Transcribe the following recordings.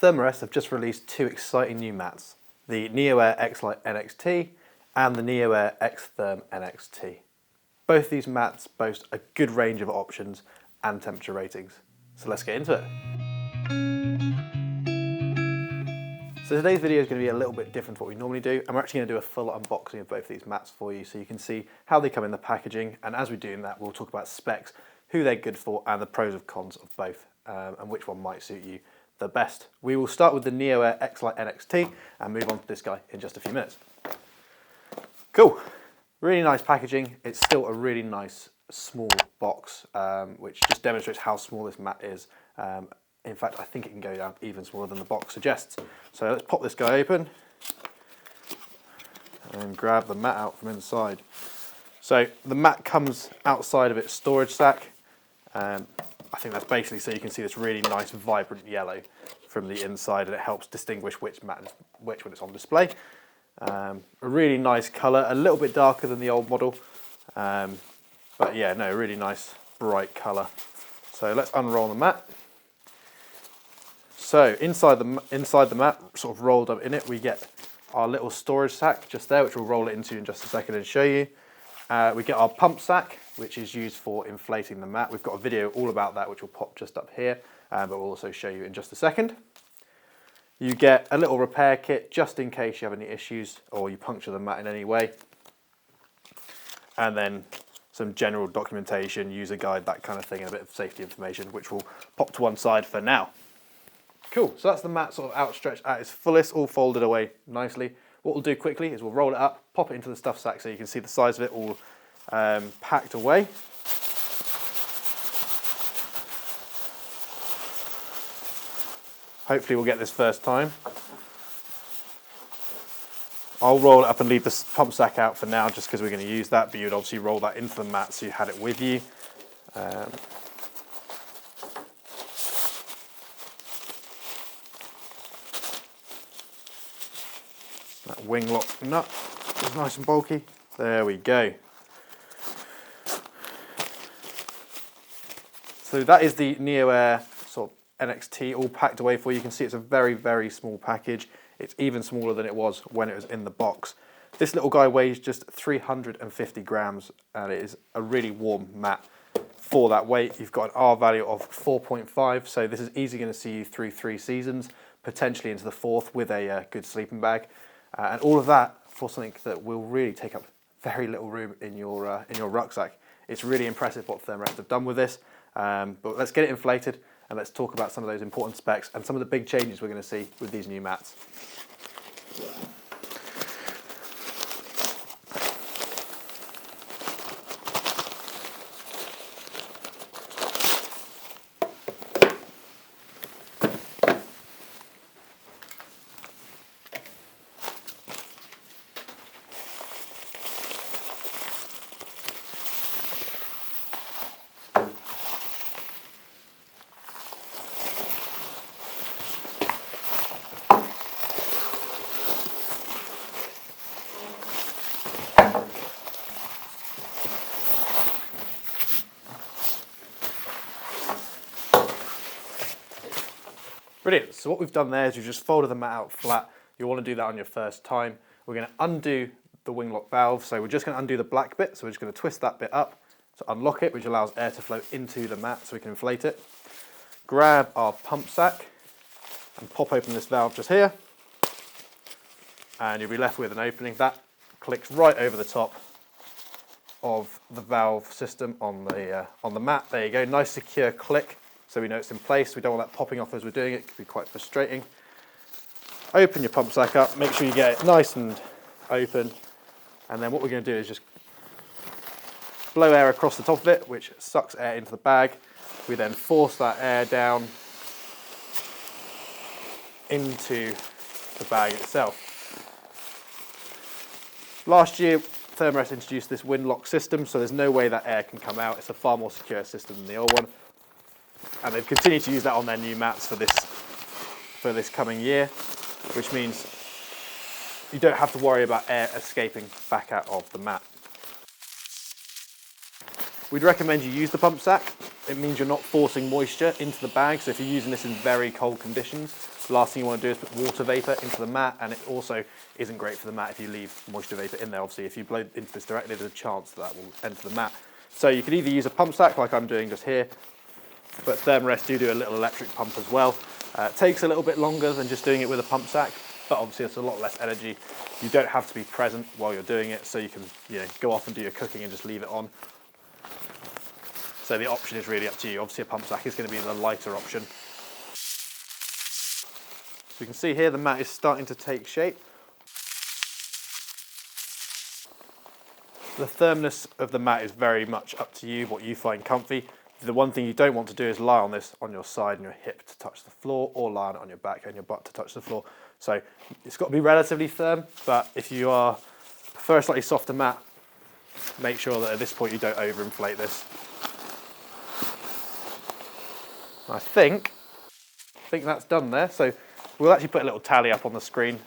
Thermarest have just released two exciting new mats, the Neoair Xlite NXT and the Neoair Xtherm NXT. Both these mats boast a good range of options and temperature ratings. So let's get into it. So today's video is going to be a little bit different to what we normally do, and we're actually going to do a full unboxing of both these mats for you so you can see how they come in the packaging, and as we do that we'll talk about specs, who they're good for and the pros and cons of both, and which one might suit you the best. We will start with the Neoair Xlite NXT and move on to this guy in just a few minutes. Cool, really nice packaging. It's still a really nice small box, which just demonstrates how small this mat is. In fact, I think it can go down even smaller than the box suggests. So let's pop this guy open and grab the mat out from inside. So the mat comes outside of its storage sack. I think that's basically so you can see this really nice vibrant yellow from the inside, and it helps distinguish which mat is which when it's on display. A really nice colour, a little bit darker than the old model, but yeah, no, really nice bright colour. So let's unroll the mat. So inside the mat, sort of rolled up in it, we get our little storage sack just there, which we'll roll it into in just a second and show you. We get our pump sack, which is used for inflating the mat. We've got a video all about that, which will pop just up here, but we'll also show you in just a second. You get a little repair kit just in case you have any issues or you puncture the mat in any way. And then some general documentation, user guide, that kind of thing, and a bit of safety information, which will pop to one side for now. Cool, so that's the mat sort of outstretched at its fullest, all folded away nicely. What we'll do quickly is we'll roll it up, pop it into the stuff sack so you can see the size of it all packed away. Hopefully we'll get this first time. I'll roll it up and leave the pump sack out for now just because we're going to use that, but you'd obviously roll that into the mat so you had it with you. That wing lock nut is nice and bulky. There we go. So that is the Neoair sort of NXT all packed away for you. You can see it's a very, very small package. It's even smaller than it was when it was in the box. This little guy weighs just 350 grams, and it is a really warm mat for that weight. You've got an R value of 4.5, so this is easily going to see you through 3 seasons, potentially into the 4th with a good sleeping bag. And all of that for something that will really take up very little room in your rucksack. It's really impressive what Thermarest have done with this, but let's get it inflated and let's talk about some of those important specs and some of the big changes we're going to see with these new mats. Brilliant, so what we've done there is we've just folded the mat out flat. You'll want to do that on your first time. We're going to undo the wing lock valve, so we're just going to undo the black bit, so we're just going to twist that bit up to unlock it, which allows air to flow into the mat so we can inflate it. Grab our pump sack and pop open this valve just here, and you'll be left with an opening. That clicks right over the top of the valve system on the mat. There you go, nice secure click. So we know it's in place. We don't want that popping off as we're doing it. It can be quite frustrating. Open your pump sack up, make sure you get it nice and open, and then what we're going to do is just blow air across the top of it, which sucks air into the bag. We then force that air down into the bag itself. Last year, Thermarest introduced this wind lock system, so there's no way that air can come out. It's a far more secure system than the old one. And they've continued to use that on their new mats for this coming year, which means you don't have to worry about air escaping back out of the mat. We'd recommend you use the pump sack. It means you're not forcing moisture into the bag, so if you're using this in very cold conditions, Last thing you want to do is put water vapor into the mat, and it also isn't great for the mat if you leave moisture vapor in there. Obviously, if you blow into this directly, there's a chance that will enter the mat. So you can either use a pump sack like I'm doing just here, but Thermarest do a little electric pump as well. It takes a little bit longer than just doing it with a pump sack, but obviously it's a lot less energy. You don't have to be present while you're doing it, so you can go off and do your cooking and just leave it on. So the option is really up to you. Obviously a pump sack is going to be the lighter option. So you can see here the mat is starting to take shape. The firmness of the mat is very much up to you, what you find comfy. The one thing you don't want to do is lie on this on your side and your hip to touch the floor, or lie on it on your back and your butt to touch the floor. So it's got to be relatively firm, but if you prefer a slightly softer mat, make sure that at this point you don't overinflate this. I think that's done there. So we'll actually put a little tally up on the screen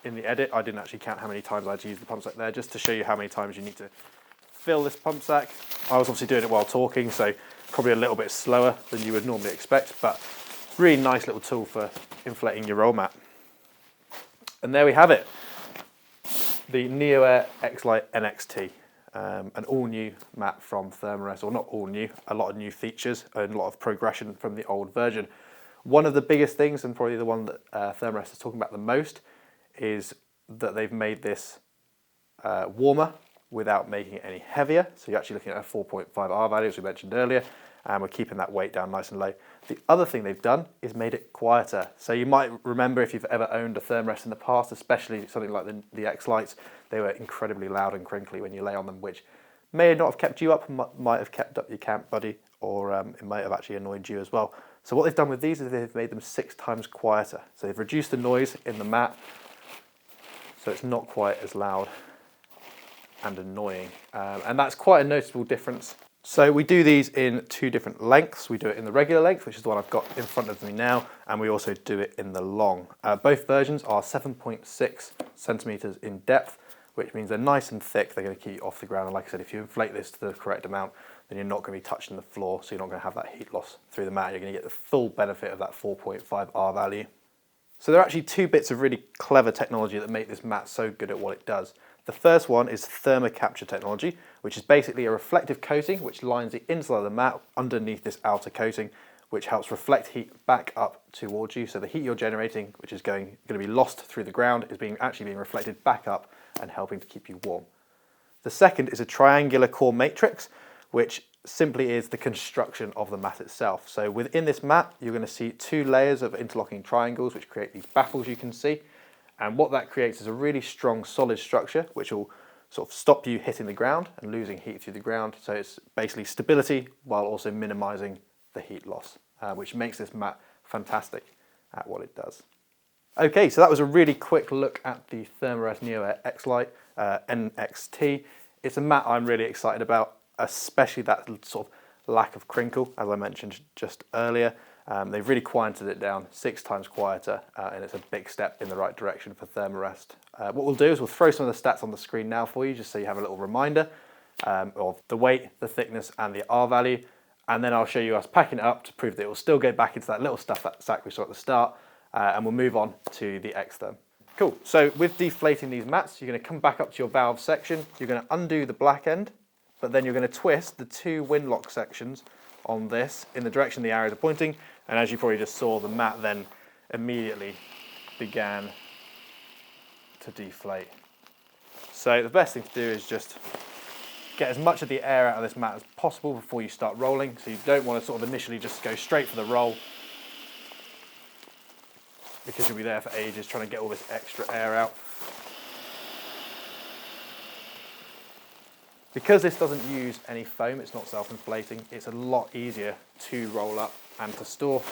in the edit. I didn't actually count how many times I'd used the pump sack there, just to show you how many times you need to fill this pump sack. I was obviously doing it while talking, so probably a little bit slower than you would normally expect, but really nice little tool for inflating your roll mat. And there we have it, the Neoair Xlite NXT. An all-new mat from Thermarest, or not all new, a lot of new features and a lot of progression from the old version. One of the biggest things, and probably the one that Thermarest is talking about the most, is that they've made this warmer without making it any heavier. So you're actually looking at a 4.5 R value, as we mentioned earlier, and we're keeping that weight down nice and low. The other thing they've done is made it quieter. So you might remember, if you've ever owned a Thermarest in the past, especially something like the Xlites, they were incredibly loud and crinkly when you lay on them, which may not have kept you up, might have kept up your camp buddy, or it might have actually annoyed you as well. So what they've done with these is they've made them 6 times quieter. So they've reduced the noise in the mat, so it's not quite as loud and annoying. And that's quite a noticeable difference. So we do these in 2 different lengths. We do it in the regular length, which is the one I've got in front of me now, and we also do it in the long. Both versions are 7.6 centimeters in depth, which means they're nice and thick. They're going to keep you off the ground. And like I said, if you inflate this to the correct amount, then you're not going to be touching the floor, so you're not going to have that heat loss through the mat. You're going to get the full benefit of that 4.5 R value. So there are actually 2 bits of really clever technology that make this mat so good at what it does. The first one is thermal capture technology, which is basically a reflective coating which lines the inside of the mat underneath this outer coating, which helps reflect heat back up towards you. So the heat you're generating, which is going to be lost through the ground, is actually being reflected back up and helping to keep you warm. The second is a triangular core matrix, which simply is the construction of the mat itself. So within this mat, you're going to see 2 layers of interlocking triangles which create these baffles you can see. And what that creates is a really strong solid structure which will sort of stop you hitting the ground and losing heat through the ground. So it's basically stability while also minimizing the heat loss, which makes this mat fantastic at what it does. Okay, so that was a really quick look at the Thermarest Neoair Xlite NXT. It's a mat I'm really excited about, especially that sort of lack of crinkle, as I mentioned just earlier. They've really quieted it down, 6 times quieter, and it's a big step in the right direction for Thermarest. What we'll do is we'll throw some of the stats on the screen now for you, just so you have a little reminder of the weight, the thickness, and the R value. And then I'll show you us packing it up to prove that it will still go back into that little stuff sack we saw at the start, and we'll move on to the Xtherm. Cool, so with deflating these mats, you're going to come back up to your valve section, you're going to undo the black end, but then you're going to twist the 2 windlock sections on this in the direction the arrows are pointing, and as you probably just saw, the mat then immediately began to deflate. So the best thing to do is just get as much of the air out of this mat as possible before you start rolling. So you don't want to sort of initially just go straight for the roll, because you'll be there for ages trying to get all this extra air out. Because this doesn't use any foam, it's not self-inflating, it's a lot easier to roll up and to store,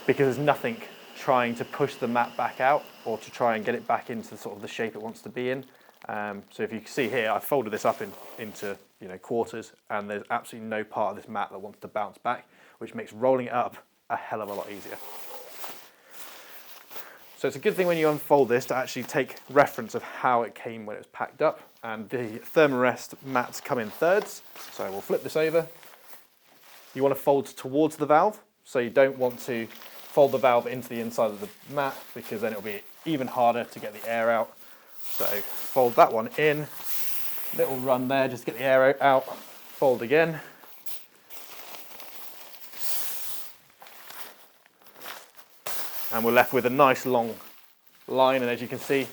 because there's nothing trying to push the mat back out or to try and get it back into sort of the shape it wants to be in. So if you can see here, I've folded this up into quarters, and there's absolutely no part of this mat that wants to bounce back, which makes rolling it up a hell of a lot easier. So it's a good thing when you unfold this to actually take reference of how it came when it was packed up. And the Thermarest mats come in thirds. So we'll flip this over. You want to fold towards the valve, so you don't want to fold the valve into the inside of the mat, because then it'll be even harder to get the air out. So fold that one in, little run there just to get the air out, fold again. And we're left with a nice long line, and as you can see,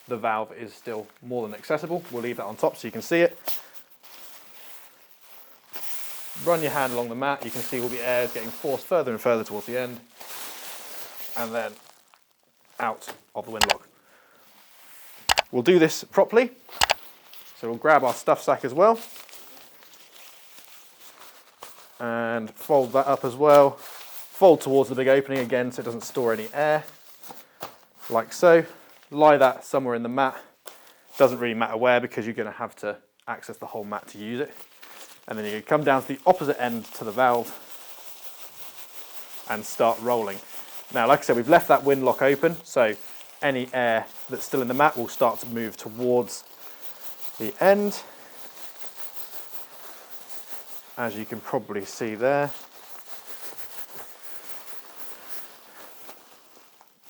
the valve is still more than accessible. We'll leave that on top so you can see it. Run your hand along the mat, you can see all the air is getting forced further and further towards the end, and then out of the windlock. We'll do this properly, so we'll grab our stuff sack as well, and fold that up as well. Fold towards the big opening again so it doesn't store any air, like so. Lie that somewhere in the mat. Doesn't really matter where, because you're going to have to access the whole mat to use it. And then you can come down to the opposite end to the valve and start rolling. Now, like I said, we've left that windlock open, so any air that's still in the mat will start to move towards the end, as you can probably see there.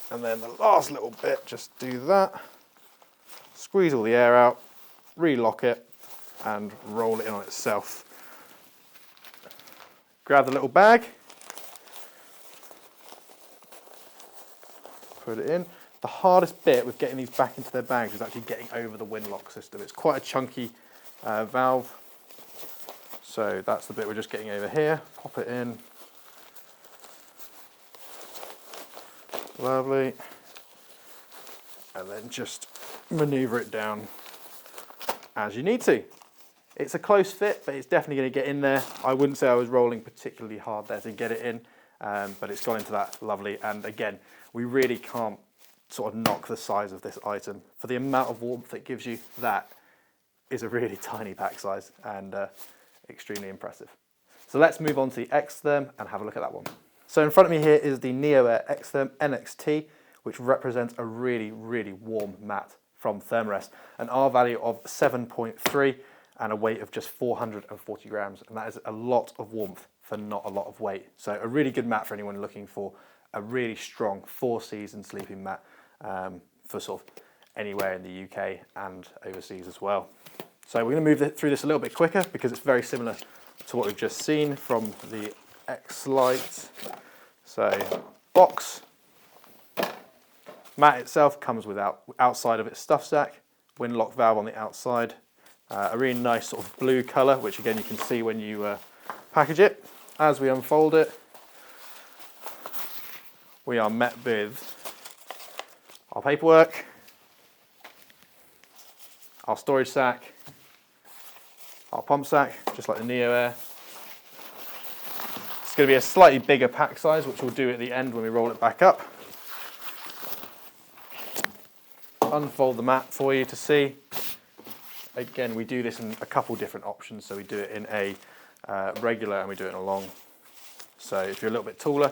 And then the last little bit, just do that. Squeeze all the air out, relock it, and roll it in on itself. Grab the little bag, put it in. The hardest bit with getting these back into their bags is actually getting over the windlock system. It's quite a chunky valve, so that's the bit we're just getting over here. Pop it in. Lovely. And then just maneuver it down as you need to. It's a close fit, but it's definitely going to get in there. I wouldn't say I was rolling particularly hard there to get it in, but it's gone into that lovely. And again, we really can't sort of knock the size of this item. For the amount of warmth it gives you, that is a really tiny pack size, and extremely impressive. So let's move on to the Xtherm and have a look at that one. So in front of me here is the Neoair Xtherm NXT, which represents a really, really warm mat from Thermarest. An R value of 7.3 and a weight of just 440 grams. And that is a lot of warmth for not a lot of weight. So a really good mat for anyone looking for a really strong 4-season sleeping mat for sort of anywhere in the UK and overseas as well. So we're going to move through this a little bit quicker, because it's very similar to what we've just seen from the Xlite. So box, mat itself comes without outside of its stuff sack, windlock valve on the outside, a really nice sort of blue colour, which again you can see when you package it. As we unfold it, we are met with our paperwork, our storage sack, our pump sack, just like the Neoair. It's going to be a slightly bigger pack size, which we'll do at the end when we roll it back up. Unfold the mat for you to see. Again, we do this in a couple different options, so we do it in a regular and we do it in a long. So if you're a little bit taller,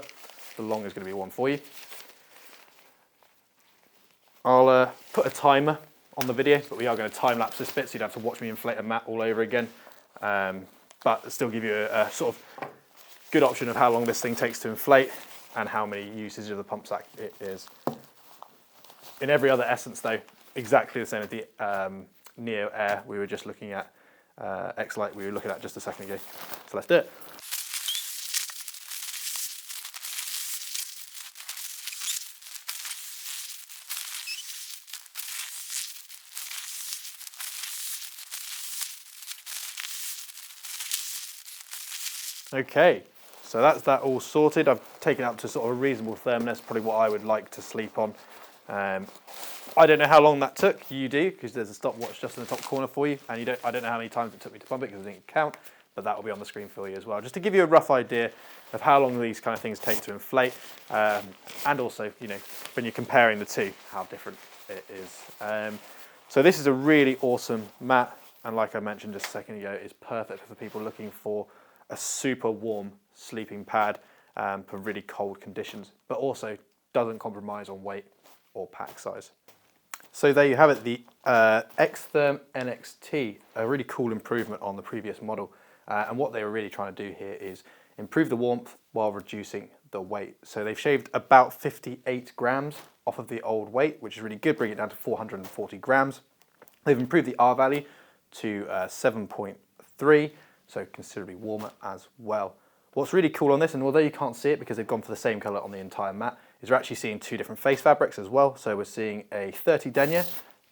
the long is going to be one for you. I'll put a timer on the video, but we are going to time lapse this bit, so you'd have to watch me inflate a mat all over again. But still give you a sort of good option of how long this thing takes to inflate and how many uses of the pump sack it is. In every other essence though, exactly the same as the Neoair we were just looking at, Xlite we were looking at just a second ago. So let's do it. Okay, so that's that all sorted. I've taken it up to sort of a reasonable firmness, probably what I would like to sleep on. I don't know how long that took. You do, because there's a stopwatch just in the top corner for you, and I don't know how many times it took me to pump it because I didn't count, but that will be on the screen for you as well, just to give you a rough idea of how long these kind of things take to inflate, and also, you know, when you're comparing the two, how different it is. So this is a really awesome mat, and like I mentioned just a second ago, it's perfect for people looking for a super warm sleeping pad for really cold conditions, but also doesn't compromise on weight or pack size. So there you have it, the Xtherm NXT, a really cool improvement on the previous model. And what they were really trying to do here is improve the warmth while reducing the weight. So they've shaved about 58 grams off of the old weight, which is really good, bringing it down to 440 grams. They've improved the R value to 7.3, so considerably warmer as well. What's really cool on this, and although you can't see it because they've gone for the same colour on the entire mat, is we're actually seeing two different face fabrics as well. So we're seeing a 30 denier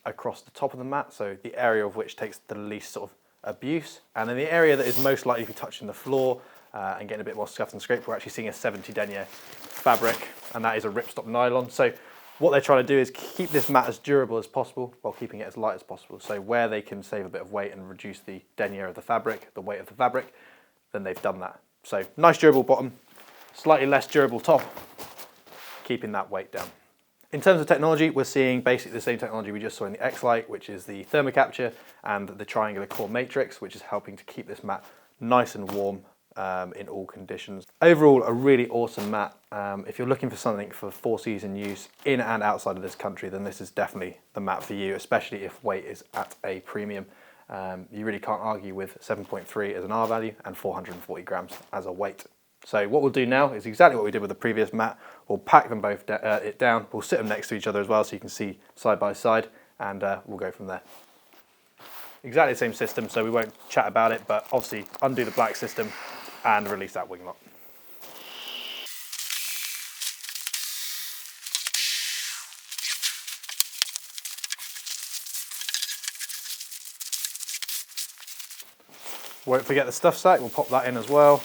across the top of the mat, so the area of which takes the least sort of abuse, and then the area that is most likely to be touching the floor and getting a bit more scuffed and scraped, we're actually seeing a 70 denier fabric, and that is a ripstop nylon. So what they're trying to do is keep this mat as durable as possible while keeping it as light as possible. So where they can save a bit of weight and reduce the denier of the fabric, the weight of the fabric, then they've done that. So nice durable bottom, slightly less durable top, keeping that weight down. In terms of technology, we're seeing basically the same technology we just saw in the Xlite, which is the thermocapture and the triangular core matrix, which is helping to keep this mat nice and warm in all conditions. Overall, a really awesome mat. If you're looking for something for 4-season use in and outside of this country, then this is definitely the mat for you, especially if weight is at a premium. You really can't argue with 7.3 as an R value and 440 grams as a weight. So what we'll do now is exactly what we did with the previous mat. We'll pack them both down, we'll sit them next to each other as well so you can see side by side, and we'll go from there. Exactly the same system, so we won't chat about it, but obviously undo the black system and release that wing lock. Won't forget the stuff sack, we'll pop that in as well.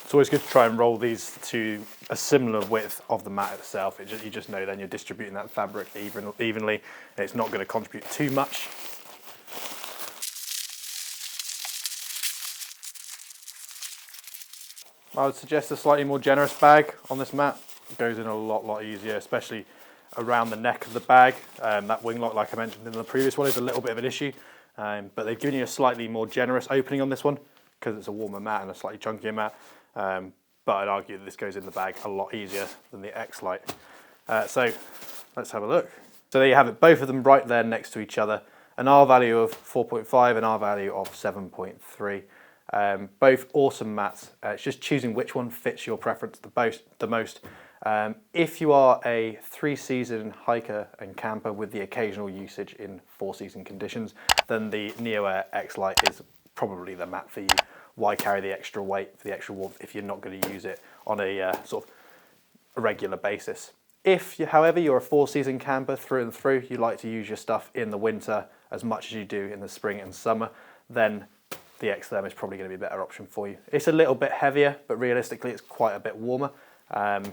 It's always good to try and roll these to a similar width of the mat itself. You just know then you're distributing that fabric evenly, and it's not going to contribute too much. I would suggest a slightly more generous bag on this mat. It goes in a lot easier, especially around the neck of the bag. That wing lock, like I mentioned in the previous one, is a little bit of an issue, but they've given you a slightly more generous opening on this one because it's a warmer mat and a slightly chunkier mat. But I'd argue that this goes in the bag a lot easier than the Xlite. So let's have a look. So there you have it, both of them right there next to each other. An R value of 4.5, an R value of 7.3. Both awesome mats. It's just choosing which one fits your preference the most. If you are a 3-season hiker and camper with the occasional usage in 4-season conditions, then the Neoair Xlite is probably the mat for you. Why carry the extra weight for the extra warmth if you're not going to use it on a sort of a regular basis? If, however, you're a 4-season camper through and through, you like to use your stuff in the winter as much as you do in the spring and summer, then the Xtherm is probably going to be a better option for you. It's a little bit heavier, but realistically it's quite a bit warmer. And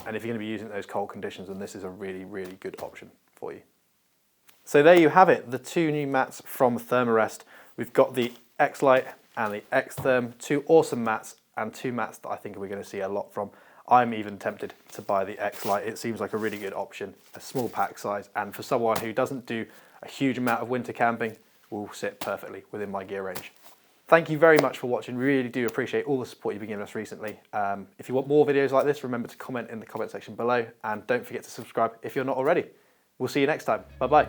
if you're going to be using those cold conditions, then this is a really good option for you. So there you have it, the two new mats from Thermarest. We've got the Xlite and the Xtherm, two awesome mats and two mats that I think we're going to see a lot from. I'm even tempted to buy the Xlite. It seems like a really good option, a small pack size, and for someone who doesn't do a huge amount of winter camping, will sit perfectly within my gear range. Thank you very much for watching. We really do appreciate all the support you've been giving us recently. If you want more videos like this, remember to comment in the comment section below, and don't forget to subscribe if you're not already. We'll see you next time. Bye bye.